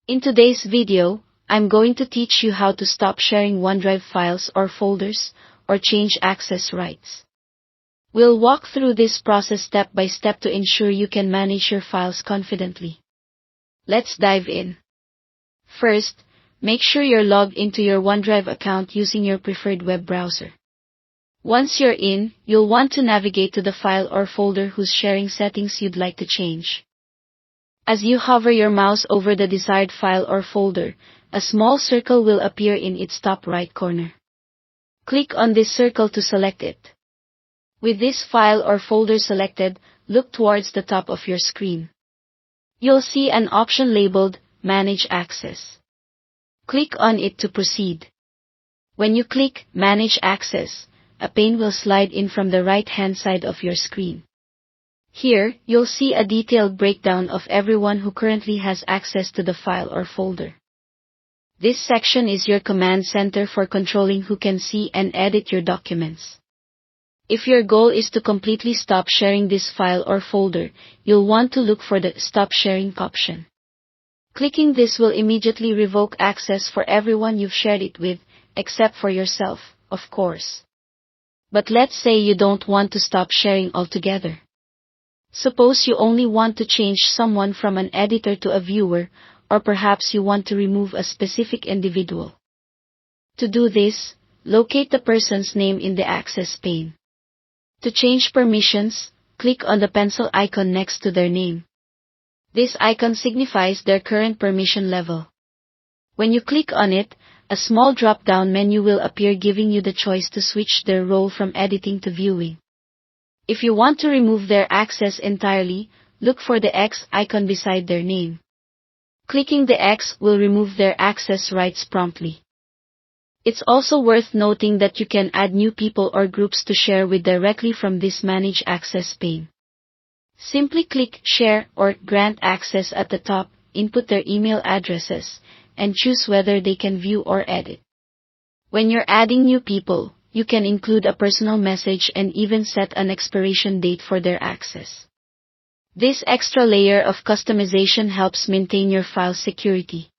In today's video, I'm going to teach you how to stop sharing OneDrive files or folders, or change access rights. We'll walk through this process step by step to ensure you can manage your files confidently. Let's dive in. First, make sure you're logged into your OneDrive account using your preferred web browser. Once you're in, you'll want to navigate to the file or folder whose sharing settings you'd like to change. As you hover your mouse over the desired file or folder, a small circle will appear in its top right corner. Click on this circle to select it. With this file or folder selected, look towards the top of your screen. You'll see an option labeled Manage Access. Click on it to proceed. When you click Manage Access, a pane will slide in from the right-hand side of your screen. Here, you'll see a detailed breakdown of everyone who currently has access to the file or folder. This section is your command center for controlling who can see and edit your documents. If your goal is to completely stop sharing this file or folder, you'll want to look for the Stop Sharing option. Clicking this will immediately revoke access for everyone you've shared it with, except for yourself, of course. But let's say you don't want to stop sharing altogether. Suppose you only want to change someone from an editor to a viewer, or perhaps you want to remove a specific individual. To do this, locate the person's name in the access pane. To change permissions, click on the pencil icon next to their name. This icon signifies their current permission level. When you click on it, a small drop-down menu will appear giving you the choice to switch their role from editing to viewing. If you want to remove their access entirely, look for the X icon beside their name. Clicking the X will remove their access rights promptly. It's also worth noting that you can add new people or groups to share with directly from this Manage Access pane. Simply click Share or Grant Access at the top, input their email addresses, and choose whether they can view or edit. When you're adding new people, you can include a personal message and even set an expiration date for their access. This extra layer of customization helps maintain your file security.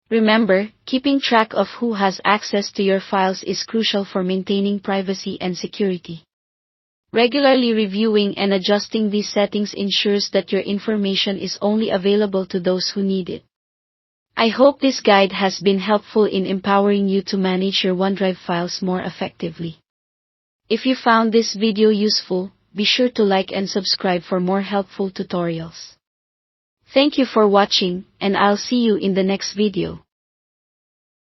Remember, keeping track of who has access to your files is crucial for maintaining privacy and security. Regularly reviewing and adjusting these settings ensures that your information is only available to those who need it. I hope this guide has been helpful in empowering you to manage your OneDrive files more effectively. If you found this video useful, be sure to like and subscribe for more helpful tutorials. Thank you for watching, and I'll see you in the next video.